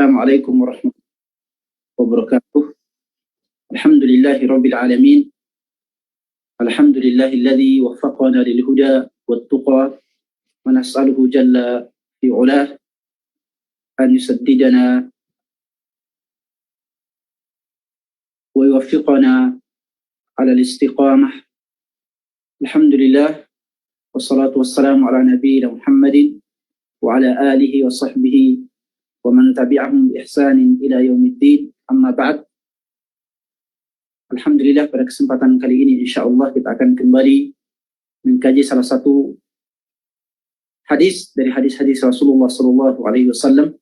Assalamualaikum warahmatullahi wabarakatuh. Alhamdulillahi rabbil alamin. Alhamdulillahilladzi waffaqana lil huda wat tuqa wa nas'aluhu jalla fi 'ulah an yusaddidana wa yuwaffiqana 'ala al-istiqamah. Alhamdulillah wassalatu wassalamu ala nabiyyina Muhammadin wa ala alihi wa sahbihi wa man tabi'ahum bi ihsanin ila yaumiddin. Amma ba'd. Alhamdulillah, pada kesempatan kali ini insyaallah kita akan kembali mengkaji salah satu hadis dari hadis-hadis Rasulullah sallallahu alaihi wasallam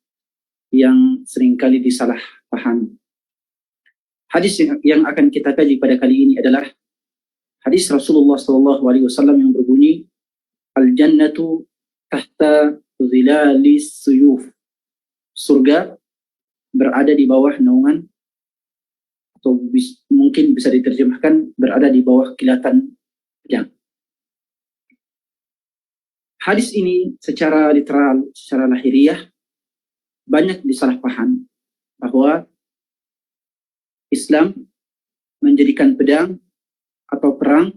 yang seringkali disalah pahami. Hadis yang akan kita kaji pada kali ini adalah hadis Rasulullah sallallahu alaihi wasallam yang berbunyi, al-jannatu tahta zilalis suyuf. Surga berada di bawah naungan, atau mungkin bisa diterjemahkan berada di bawah kilatan pedang. Hadis ini secara literal, secara lahiriah banyak disalahpahami bahwa Islam menjadikan pedang atau perang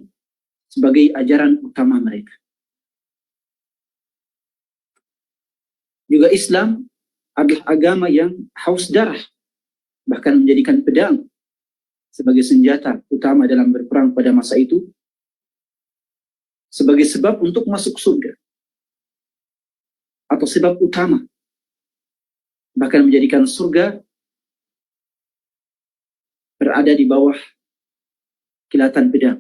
sebagai ajaran utama mereka. Juga Islam adalah agama yang haus darah, bahkan menjadikan pedang sebagai senjata utama dalam berperang pada masa itu, sebagai sebab untuk masuk surga, atau sebab utama, bahkan menjadikan surga berada di bawah kilatan pedang.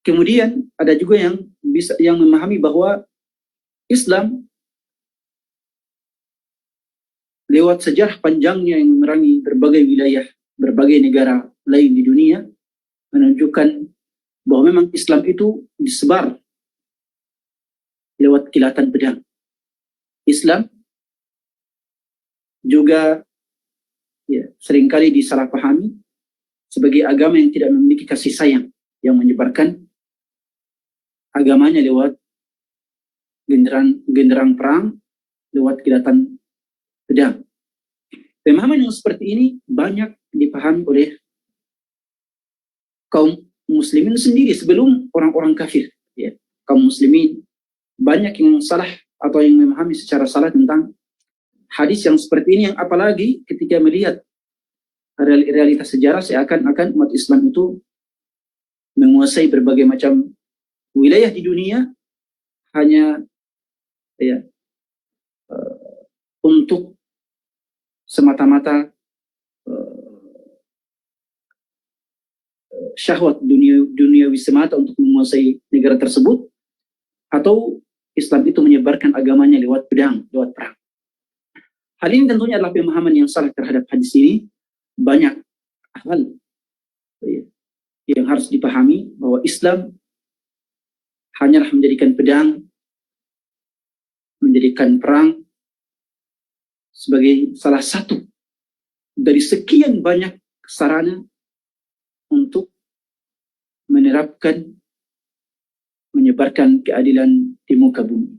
Kemudian ada juga yang memahami bahwa Islam lewat sejarah panjangnya yang memerangi berbagai wilayah, berbagai negara lain di dunia, menunjukkan bahwa memang Islam itu disebar lewat kilatan pedang. Islam juga seringkali disalahpahami sebagai agama yang tidak memiliki kasih sayang, yang menyebarkan agamanya lewat genderang perang, lewat kilatan pedang. Pemahaman yang seperti ini banyak dipahami oleh kaum muslimin sendiri sebelum orang-orang kafir. Kaum muslimin banyak yang salah atau yang memahami secara salah tentang hadis yang seperti ini, yang apalagi ketika melihat realitas sejarah seakan-akan umat Islam itu menguasai berbagai macam wilayah di dunia hanya untuk semata-mata syahwat duniawi semata untuk menguasai negara tersebut, atau Islam itu menyebarkan agamanya lewat pedang, lewat perang. Hal ini tentunya adalah pemahaman yang salah terhadap hadis ini. Banyak hal yang harus dipahami bahwa Islam hanyalah menjadikan pedang, menjadikan perang sebagai salah satu dari sekian banyak sarana untuk menyebarkan keadilan di muka bumi.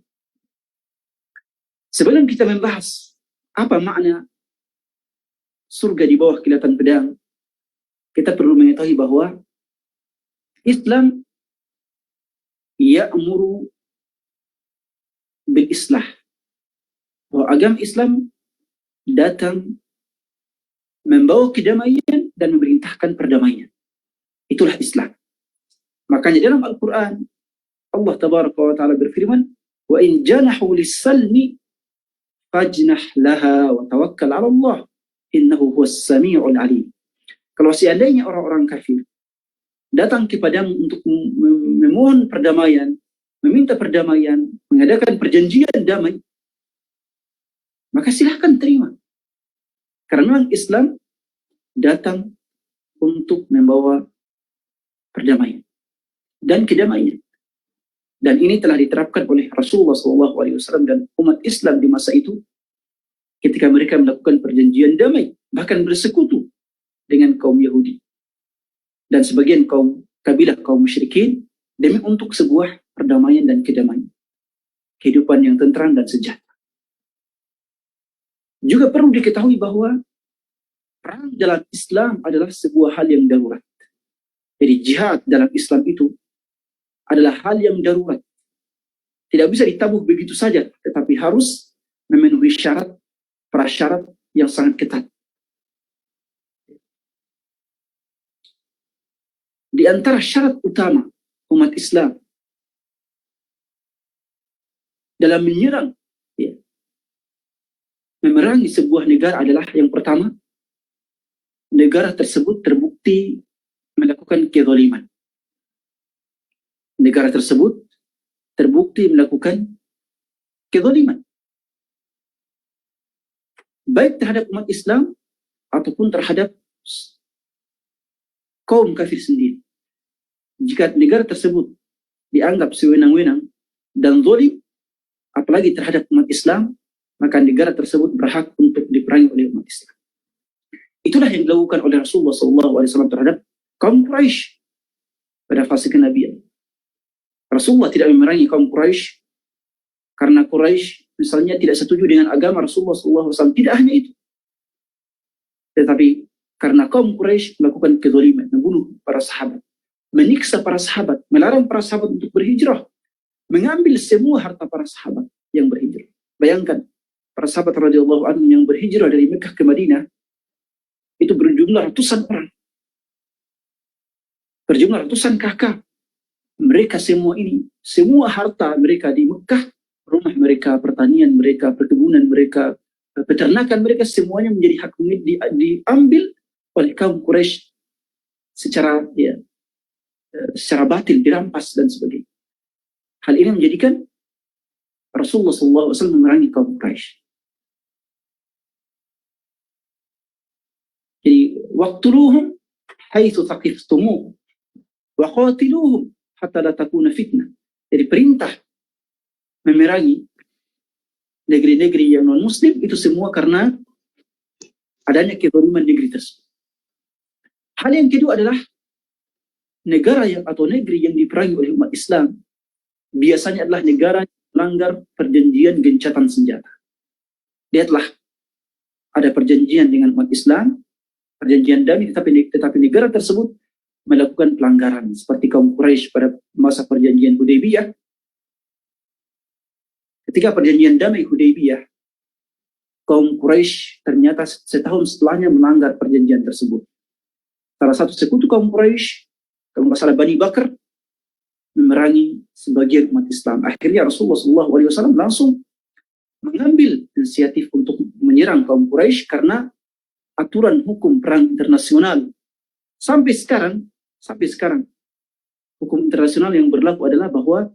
Sebelum kita membahas apa makna surga di bawah kilatan pedang, kita perlu mengetahui bahwa Islam ya'muru bil islah, bahwa agama Islam datang membawa kedamaian dan memerintahkan perdamaian. Itulah Islam. Makanya dalam Al-Quran Allah tabaraka wa ta'ala berfirman, wa in janahu lis-salmi fajnah laha wa tawakkal 'ala Allah innahu huwas sami'ul 'alim. Kalau seandainya orang-orang kafir datang kepadamu untuk memohon perdamaian, meminta perdamaian, mengadakan perjanjian damai, maka silahkan terima. Karena memang Islam datang untuk membawa perdamaian dan kedamaian. Dan ini telah diterapkan oleh Rasulullah SAW dan umat Islam di masa itu ketika mereka melakukan perjanjian damai, bahkan bersekutu dengan kaum Yahudi dan sebagian kabilah kaum musyrikin demi untuk sebuah perdamaian dan kedamaian, kehidupan yang tentram dan sejahtera. Juga perlu diketahui bahwa perang dalam Islam adalah sebuah hal yang darurat. Jadi jihad dalam Islam itu adalah hal yang darurat. Tidak bisa ditabuh begitu saja, tetapi harus memenuhi prasyarat yang sangat ketat. Di antara syarat utama umat Islam dalam menyerang, memerangi sebuah negara adalah yang pertama, negara tersebut terbukti melakukan kezaliman. Negara tersebut terbukti melakukan kezaliman, baik terhadap umat Islam ataupun terhadap kaum kafir sendiri. Jika negara tersebut dianggap sewenang-wenang dan zalim, apalagi terhadap umat Islam, maka negara tersebut berhak untuk diperangi oleh umat Islam. Itulah yang dilakukan oleh Rasulullah SAW terhadap kaum Quraisy pada fase kenabian. Rasulullah tidak memerangi kaum Quraisy karena Quraisy misalnya tidak setuju dengan agama Rasulullah SAW. Tidak hanya itu, tetapi karena kaum Quraisy melakukan kezaliman, membunuh para sahabat, menyiksa para sahabat, melarang para sahabat untuk berhijrah, mengambil semua harta para sahabat yang berhijrah. Bayangkan, para sahabat radhiyallahu anhum yang berhijrah dari Mekah ke Madinah itu berjumlah ratusan orang, berjumlah ratusan kakak. Mereka semua ini, semua harta mereka di Mekah, rumah mereka, pertanian mereka, perkebunan mereka, peternakan mereka, semuanya menjadi hak milik diambil oleh kaum Quraisy secara batil, dirampas dan sebagainya. Hal ini menjadikan Rasulullah SAW memerangi kaum Quraisy. Jadi, waqtuluhum haitsu thaqiftumuhum wa qatiluhum hatta la takuna fitnah. Jadi perintah memerangi negeri-negeri yang non-muslim itu semua karena adanya kezaliman negeri tersebut. Hal yang kedua adalah negara atau negeri yang diperangi oleh umat Islam biasanya adalah negara yang melanggar perjanjian gencatan senjata. Lihatlah, ada perjanjian dengan umat Islam, perjanjian damai, tetapi negara tersebut melakukan pelanggaran seperti kaum Quraisy pada masa perjanjian Hudaybiyah. Ketika perjanjian damai Hudaybiyah, kaum Quraisy ternyata setahun setelahnya melanggar perjanjian tersebut. Salah satu sekutu kaum Quraisy, kalau nggak salah Bani Bakar, memerangi sebagian umat Islam. Akhirnya Rasulullah SAW langsung mengambil inisiatif untuk menyerang kaum Quraisy karena aturan hukum perang internasional sampai sekarang hukum internasional yang berlaku adalah bahwa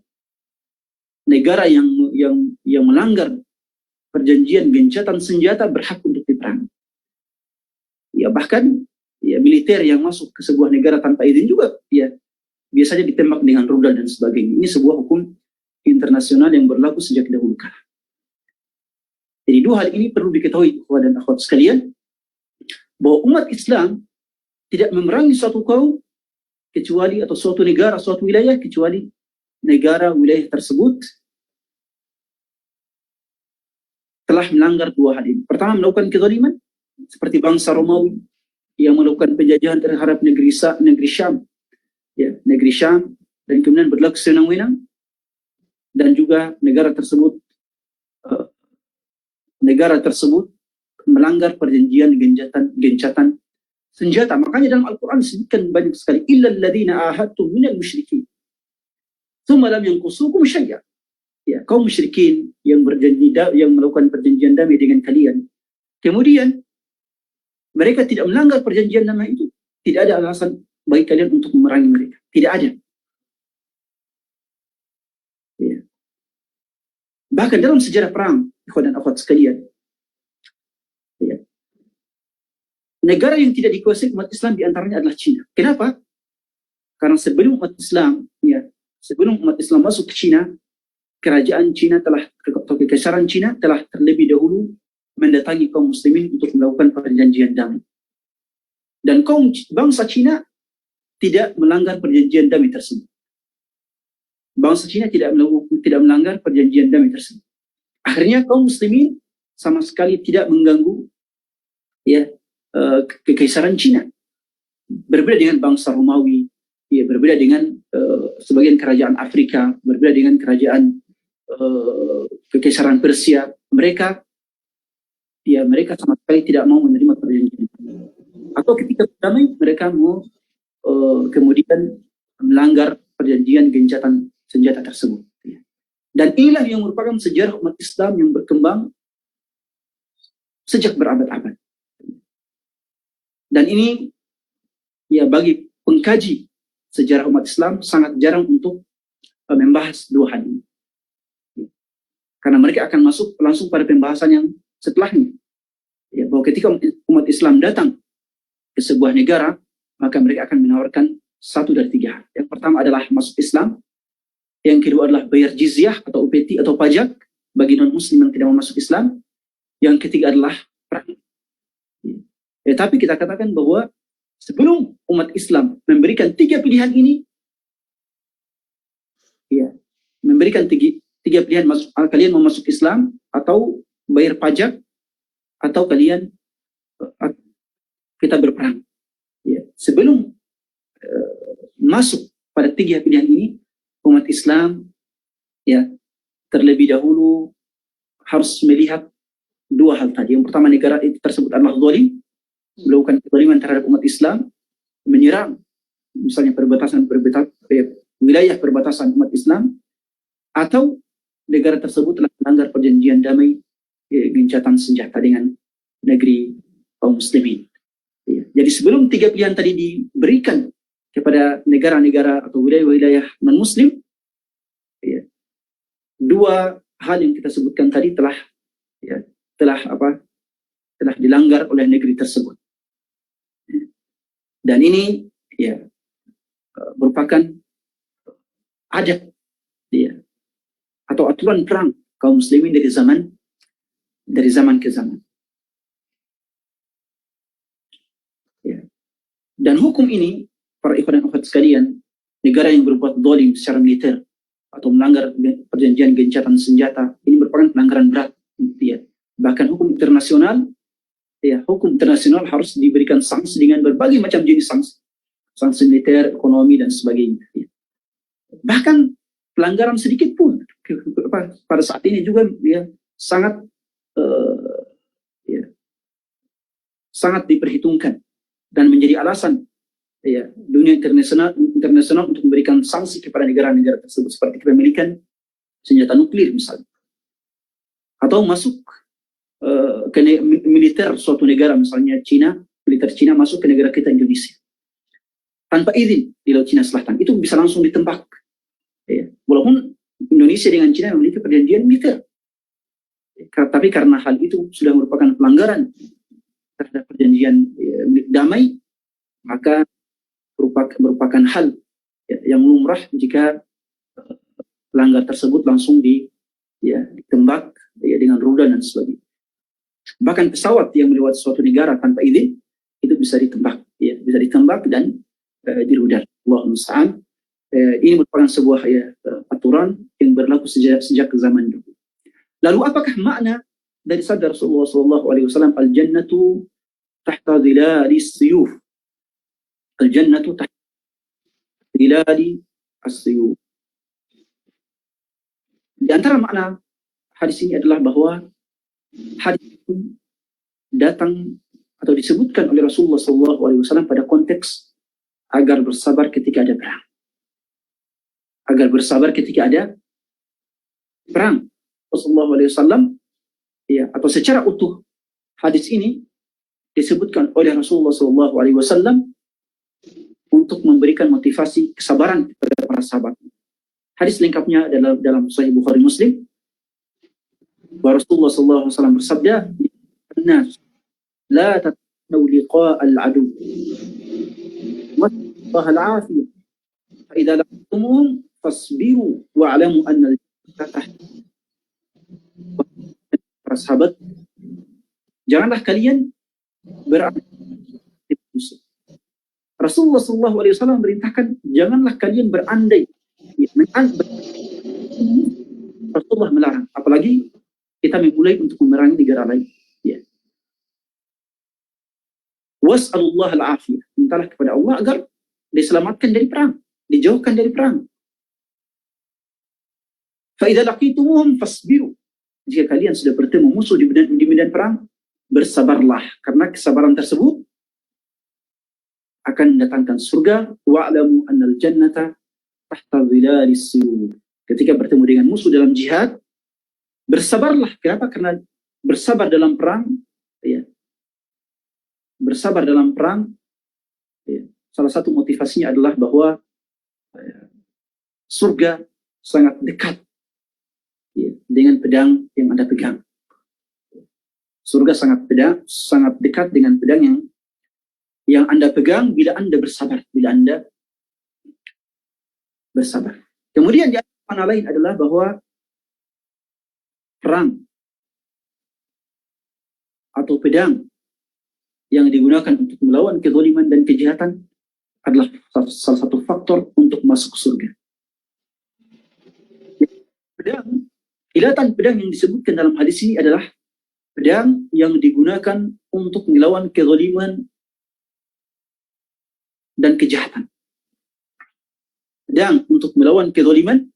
negara yang melanggar perjanjian gencatan senjata berhak untuk diperangi. Ya, bahkan militer yang masuk ke sebuah negara tanpa izin juga biasanya ditembak dengan rudal dan sebagainya. Ini sebuah hukum internasional yang berlaku sejak dahulu kala. Jadi dua hal ini perlu diketahui ikhwan dan akhwat sekalian, bahwa umat Islam tidak memerangi suatu kaum kecuali, atau suatu negara, suatu wilayah, kecuali negara wilayah tersebut telah melanggar dua hal ini. Pertama, melakukan kezaliman seperti bangsa Romawi yang melakukan penjajahan terhadap negeri Syam, negeri Syam, dan kemudian berlaku sewenang-wenang, dan juga negara tersebut melanggar perjanjian gencatan senjata. Makanya dalam Al-Quran disebutkan banyak sekali, illal ladzina ahadtum minal musyrikin tsumma lam yanqusukum syai'a. Ya, kaum musyrikin yang melakukan perjanjian damai dengan kalian, kemudian mereka tidak melanggar perjanjian damai itu, tidak ada alasan bagi kalian untuk memerangi mereka. Tidak ada. Ya. Bahkan dalam sejarah perang, ikhwan dan akhwat sekalian, negara yang tidak dikuasai umat Islam diantaranya adalah Cina. Kenapa? Karena sebelum umat Islam masuk ke Cina, kerajaan Cina atau kekaisaran Cina telah terlebih dahulu mendatangi kaum muslimin untuk melakukan perjanjian damai. Dan bangsa Cina tidak melanggar perjanjian damai tersebut. Bangsa Cina tidak melanggar perjanjian damai tersebut. Akhirnya kaum muslimin sama sekali tidak mengganggu ya kekaisaran Cina. Berbeda dengan bangsa Romawi, ya, berbeda dengan sebagian kerajaan Afrika, berbeda dengan kerajaan kekaisaran Persia. Mereka sama sekali tidak mau menerima perjanjian. Atau ketika berdamai, mereka mau kemudian melanggar perjanjian gencatan senjata tersebut. Dan inilah yang merupakan sejarah umat Islam yang berkembang sejak berabad-abad. Dan ini ya bagi pengkaji sejarah umat Islam sangat jarang untuk membahas dua hal ini. Karena mereka akan masuk langsung pada pembahasan yang setelahnya. Ya, bahwa ketika umat Islam datang ke sebuah negara, maka mereka akan menawarkan satu dari tiga hal. Yang pertama adalah masuk Islam. Yang kedua adalah bayar jizyah atau upeti atau pajak bagi non-muslim yang tidak mau masuk Islam. Yang ketiga adalah perang. Ya, tapi kita katakan bahwa sebelum umat Islam memberikan tiga pilihan ini, ya, memberikan tiga pilihan, kalian mau masuk Islam atau bayar pajak atau kalian kita berperang. Ya, sebelum masuk pada tiga pilihan ini, umat Islam ya terlebih dahulu harus melihat dua hal tadi. Yang pertama, negara itu tersebut adalah zalim, melakukan kezaliman terhadap umat Islam, menyerang misalnya wilayah perbatasan umat Islam, atau negara tersebut telah melanggar perjanjian damai gencatan senjata dengan negeri kaum muslimin. Ya. Jadi sebelum tiga pilihan tadi diberikan kepada negara-negara atau wilayah-wilayah non-muslim, ya, dua hal yang kita sebutkan tadi telah dilanggar oleh negeri tersebut. Dan ini ya merupakan adat ya atau aturan perang kaum muslimin dari zaman ke zaman. Ya. Dan hukum ini, para ikhwan dan akhwat sekalian, negara yang berbuat zalim secara militer atau melanggar perjanjian gencatan senjata, ini merupakan pelanggaran berat. Ya. Bahkan hukum internasional harus diberikan sanksi dengan berbagai macam jenis sanksi militer, ekonomi, dan sebagainya. Ya. Bahkan pelanggaran sedikit pun pada saat ini juga ya sangat sangat diperhitungkan dan menjadi alasan ya dunia internasional untuk memberikan sanksi kepada negara-negara tersebut, seperti kepemilikan senjata nuklir misalnya, atau masuk ke militer suatu negara, misalnya militer Cina masuk ke negara kita Indonesia tanpa izin di Laut Cina Selatan, itu bisa langsung ditembak. Ya. Walaupun Indonesia dengan Cina memiliki perjanjian militer, tapi karena hal itu sudah merupakan pelanggaran terhadap perjanjian damai, maka merupakan hal yang lumrah jika pelanggar tersebut langsung ditembak dengan rudal dan sebagainya. Bahkan pesawat yang melewati suatu negara tanpa izin itu bisa ditembak dan dirudal. Allahu musta'an. Ini merupakan sebuah aturan yang berlaku sejak zaman dulu. Lalu apakah makna dari sabda Rasulullah SAW, al-jannatu tahta dhilali as-suyuf? Al-jannatu tahta dhilali as-suyuf. Di antara makna hadis ini adalah bahwa hadis itu datang atau disebutkan oleh Rasulullah SAW pada konteks agar bersabar ketika ada perang. Agar bersabar ketika ada perang. Rasulullah SAW atau secara utuh hadis ini disebutkan oleh Rasulullah SAW untuk memberikan motivasi kesabaran kepada para sahabat. Hadis lengkapnya dalam Sahih Bukhari Muslim. Rasulullah SAW bersabda, "An-nas la tatanaw liqa' al-adu wa al-'afiyah. Fa idza laqtumuhum fasbiru wa'lamu anna al-jannata tahta." Para sahabat, janganlah kalian berada di musuh. Rasulullah SAW merintahkan, janganlah kalian berandai. Rasulullah melarang, apalagi kita memulai untuk memerangi negara lain. Ya. Was'alullah al-afiyah. Mintalah kepada Allah agar diselamatkan dari perang, dijauhkan dari perang. Fa'idha laqitumuhum fasbiru. Jika kalian sudah bertemu musuh di medan perang, bersabarlah, karena kesabaran tersebut akan mendatangkan surga. Wa'lamu annal jannata tahta dhilalis suyuf. Ketika bertemu dengan musuh dalam jihad, bersabarlah. Kenapa? Karena bersabar dalam perang, ya. Bersabar dalam perang, ya. Salah satu motivasinya adalah bahwa surga sangat dekat, ya, dengan pedang yang Anda pegang. Surga sangat dekat dengan pedang yang Anda pegang bila Anda bersabar, Kemudian di mana lain adalah bahwa perang atau pedang yang digunakan untuk melawan kezaliman dan kejahatan adalah salah satu faktor untuk masuk surga. Kilatan pedang yang disebutkan dalam hadis ini adalah pedang yang digunakan untuk melawan kezaliman dan kejahatan. Pedang untuk melawan kezaliman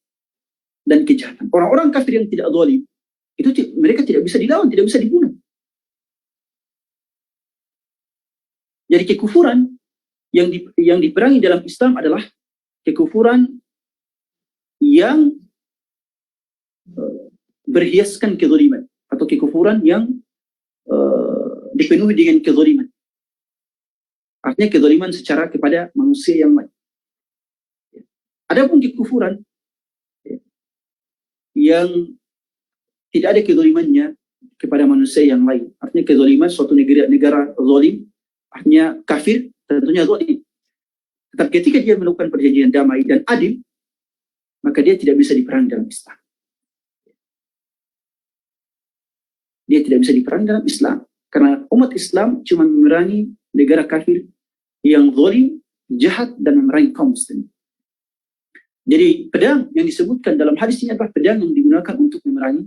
dan kejahatan. Orang-orang kafir yang tidak zalim, itu mereka tidak bisa dilawan, tidak bisa dibunuh. Jadi kekufuran yang diperangi dalam Islam adalah kekufuran yang berhiaskan kezaliman, atau kekufuran yang dipenuhi dengan kezaliman. Artinya kezaliman secara kepada manusia yang lain. Adapun kekufuran yang tidak ada kezalimannya kepada manusia yang lain. Artinya kezaliman suatu negara zalim, artinya kafir, tentunya zalim. Tetapi ketika dia melakukan perjanjian damai dan adil, maka dia tidak bisa diperangi dalam Islam. Dia tidak bisa diperangi dalam Islam. Karena umat Islam cuma memerangi negara kafir yang zalim, jahat, dan memerangi kaum muslimin. Jadi pedang yang disebutkan dalam hadis ini adalah pedang yang digunakan untuk memerangi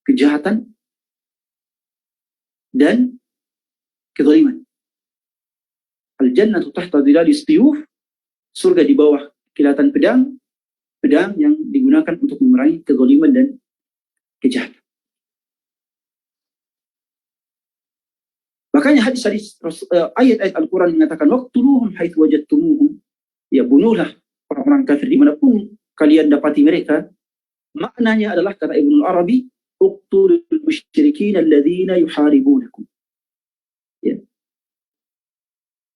kejahatan dan kezaliman. Al-jannatu tahta dhilalis suyuf, surga di bawah kilatan pedang yang digunakan untuk memerangi kezaliman dan kejahatan. Makanya hadis-hadis ayat-ayat Al-Quran mengatakan waqtuluhum haitsu wajadtumuhum, ya, bunuhlah orang-orang kafir dimanapun kalian dapati mereka. Maknanya adalah, kata Ibnu Arabi, uqtulul musyrikin alladzina yuharibunakum, ya.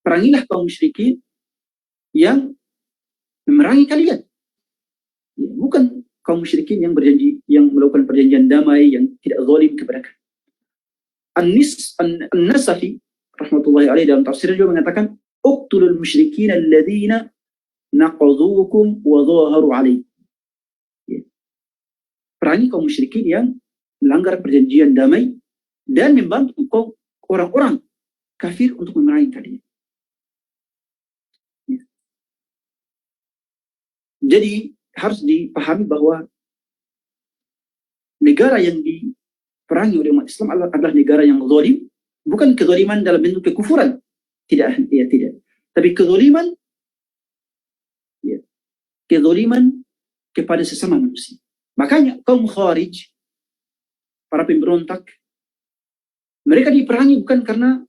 Perangilah kaum musyrikin yang memerangi kalian, ya, bukan kaum musyrikin yang melakukan perjanjian damai, yang tidak zalim kepada kalian. An-Nasafi rahmatullahi alaihi dalam tafsirnya juga mengatakan uqtulul musyrikin alladzina naqadhukum wa dhaharu alaikum, ya. Perangi kaum musyrikin yang melanggar perjanjian damai dan membantu orang-orang kafir untuk memerangi kalian, ya. Jadi harus dipahami bahwa negara yang diperangi oleh umat Islam adalah negara yang zalim, bukan kezaliman dalam bentuk kekufuran, tidak, tapi kezaliman, ya, kezaliman kepada sesama manusia. Makanya kaum Khawarij, para pemberontak, mereka diperangi bukan karena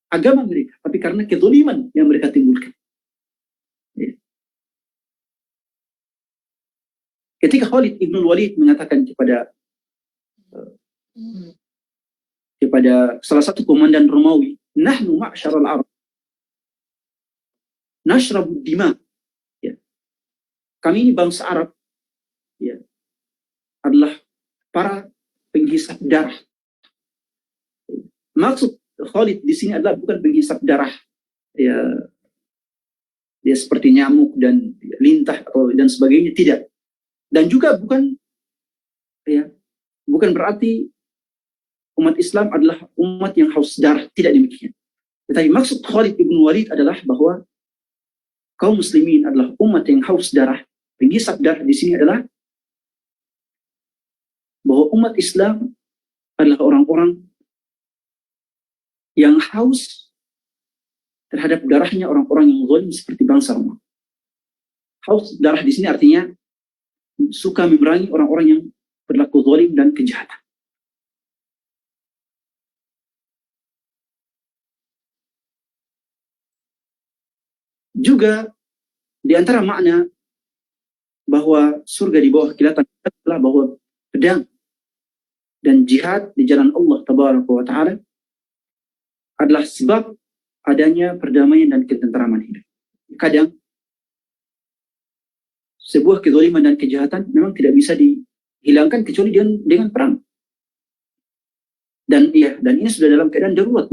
agama mereka, tapi karena kezaliman yang mereka timbulkan, ya. Ketika Khalid ibn Walid mengatakan kepada salah satu komandan Romawi, nahnu ma'syaral Arab nashrabu dima, ya, kami ini bangsa Arab, ya, adalah para penghisap darah. Maksud Khalid di sini adalah bukan penghisap darah, ya, dia seperti nyamuk dan lintah dan sebagainya, tidak. Dan juga bukan berarti umat Islam adalah umat yang haus darah, tidak demikian. Tetapi maksud Khalid ibn Walid adalah bahwa kaum muslimin adalah umat yang haus darah. Penghisap darah di sini adalah bahwa umat Islam adalah orang-orang yang haus terhadap darahnya orang-orang yang zalim seperti bangsa Romawi. Haus darah di sini artinya suka memerangi orang-orang yang berlaku zalim dan kejahatan. Juga di antara makna bahwa surga di bawah kilatan adalah bahwa pedang dan jihad di jalan Allah Tabaraka wa Ta'ala adalah sebab adanya perdamaian dan ketentraman hidup. Kadang sebuah kezaliman dan kejahatan memang tidak bisa dihilangkan kecuali dengan perang. Dan ini sudah dalam keadaan darurat.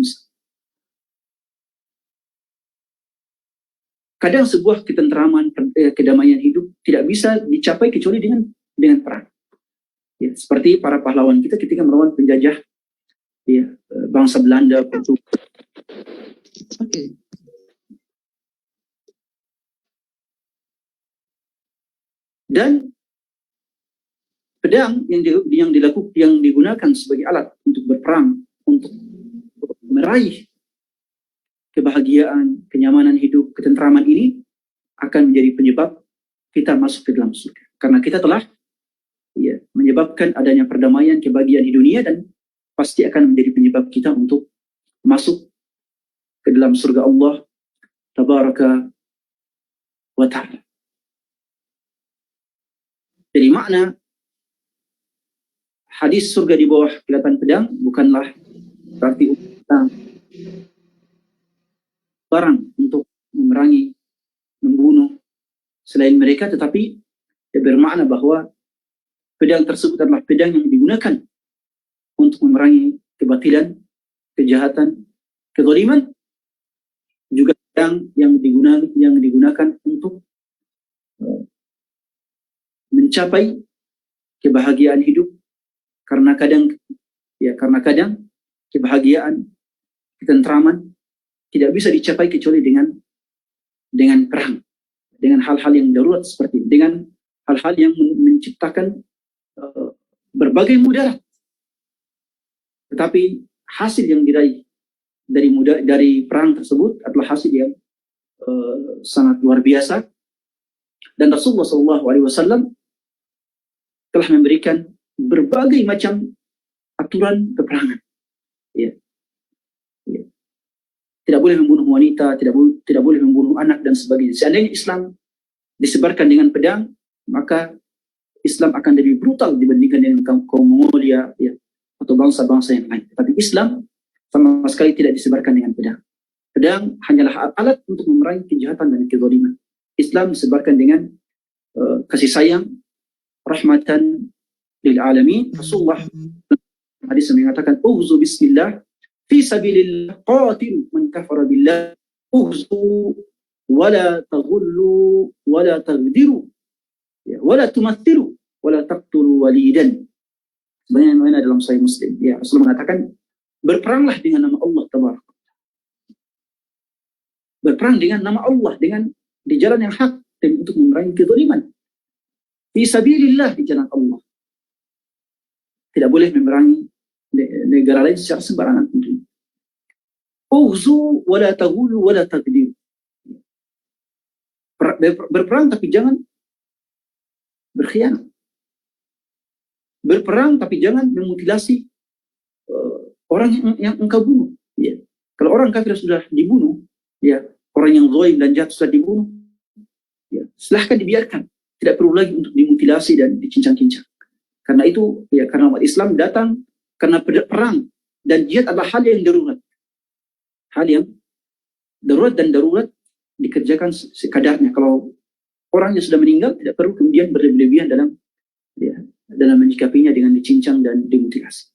Kadang sebuah ketentraman, kedamaian hidup tidak bisa dicapai kecuali dengan perang. Ya, seperti para pahlawan kita ketika melawan penjajah bangsa Belanda, Portugal. Okay. Dan pedang yang digunakan sebagai alat untuk berperang, untuk meraih kebahagiaan, kenyamanan hidup, ketentraman ini akan menjadi penyebab kita masuk ke dalam surga. Karena kita telah menyebabkan adanya perdamaian, kebahagiaan di dunia, dan pasti akan menjadi penyebab kita untuk masuk ke dalam surga Allah Tabaraka wa Ta'ala. Jadi makna hadis surga di bawah kilatan pedang bukanlah berarti barang untuk memerangi, membunuh selain mereka, tetapi bermakna bahwa pedang tersebut adalah pedang yang digunakan untuk memerangi kebatilan, kejahatan, kezaliman, juga pedang yang digunakan untuk mencapai kebahagiaan hidup, karena kadang kebahagiaan, ketentraman tidak bisa dicapai kecuali dengan perang, dengan hal-hal yang darurat seperti ini, dengan hal-hal yang menciptakan berbagai mudarat. Tetapi hasil yang diraih dari perang tersebut adalah hasil yang sangat luar biasa. Dan Rasulullah SAW telah memberikan berbagai macam aturan peperangan. Tidak boleh membunuh wanita, tidak boleh membunuh anak, dan sebagainya. Seandainya Islam disebarkan dengan pedang, maka Islam akan lebih brutal dibandingkan dengan kaum Mongolia atau bangsa-bangsa yang lain. Tapi Islam sama sekali tidak disebarkan dengan pedang. Pedang hanyalah alat untuk memerangi kejahatan dan kezaliman. Islam disebarkan dengan kasih sayang, rahmatan lil alamin. Rasulullah hadis mengatakan, "Ughzu bismillah fi sabilillah qatilu man kafara billah, ughzu wala taghullu wala taghdiru wala tumathilu wala taqtulu walidan." Sebenarnya dalam Sahih Muslim, Rasulullah mengatakan, berperanglah dengan nama Allah Tabaraka. Berperang dengan nama Allah, di jalan yang hak, dan untuk memerangi kezaliman. Fi sabilillah, di jalan Allah. Tidak boleh memerangi negara lain secara sembarangan. Ughzu wala taghulu wala taghdiru. Berperang tapi jangan berkhianat. Berperang tapi jangan memutilasi orang yang engkau bunuh. Kalau orang kafir sudah dibunuh, orang yang zalim dan jahat sudah dibunuh, silahkan dibiarkan. Tidak perlu lagi untuk dimutilasi dan dicincang-cincang. Karena itu, karena umat Islam datang karena perang dan jihad adalah hal yang darurat. Hal yang darurat dikerjakan sekadarnya. Kalau orangnya sudah meninggal, tidak perlu kemudian berlebihan dalam menyikapinya dengan dicincang dan dimutilasi.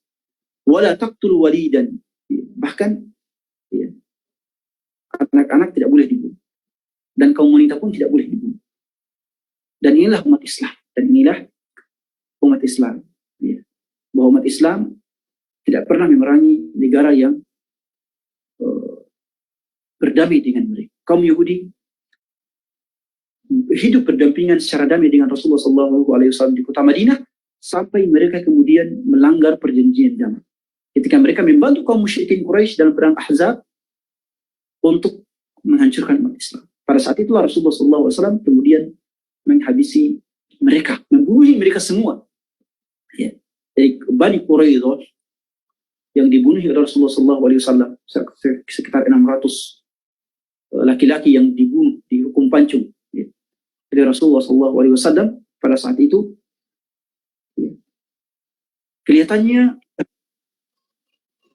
Wala taqtul walidan. Bahkan anak-anak tidak boleh dibunuh. Dan kaum wanita pun tidak boleh dibunuh. Dan inilah umat Islam. Bahwa umat Islam tidak pernah memerangi negara yang berdamai dengan mereka. Kaum Yahudi hidup berdampingan secara damai dengan Rasulullah SAW di kota Madinah, sampai mereka kemudian melanggar perjanjian damai. Ketika mereka membantu kaum musyrikin Quraisy dalam perang Ahzab untuk menghancurkan umat Islam. Pada saat itulah Rasulullah SAW kemudian menghabisi mereka, membunuh mereka semua. Ya. Dari Bani Quraidah yang dibunuh oleh Rasulullah SAW sekitar 600 laki-laki yang dibunuh, dihukum pancung. Ya. Jadi Rasulullah SAW pada saat itu ya, kelihatannya,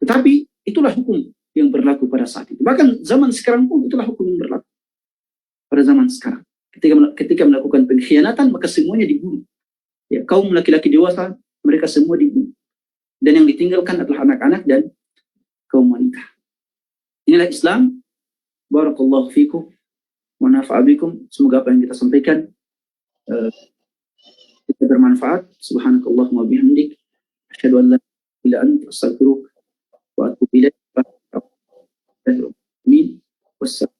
tetapi itulah hukum yang berlaku pada saat itu. Bahkan zaman sekarang pun itulah hukum yang berlaku pada zaman sekarang. Ketika melakukan pengkhianatan maka semuanya dibunuh. Ya, kaum laki-laki dewasa mereka semua dibunuh. Dan yang ditinggalkan adalah anak-anak dan kaum wanita. Inilah Islam. Barakallahu fikum wa nafa'a bikum. Semoga apa yang kita sampaikan kita bermanfaat. Subhanakallahumma bihamdik. Asyhadu an la ilaha illa anta astaghfiruka wa atubu ilaik. Amin. Wassalam.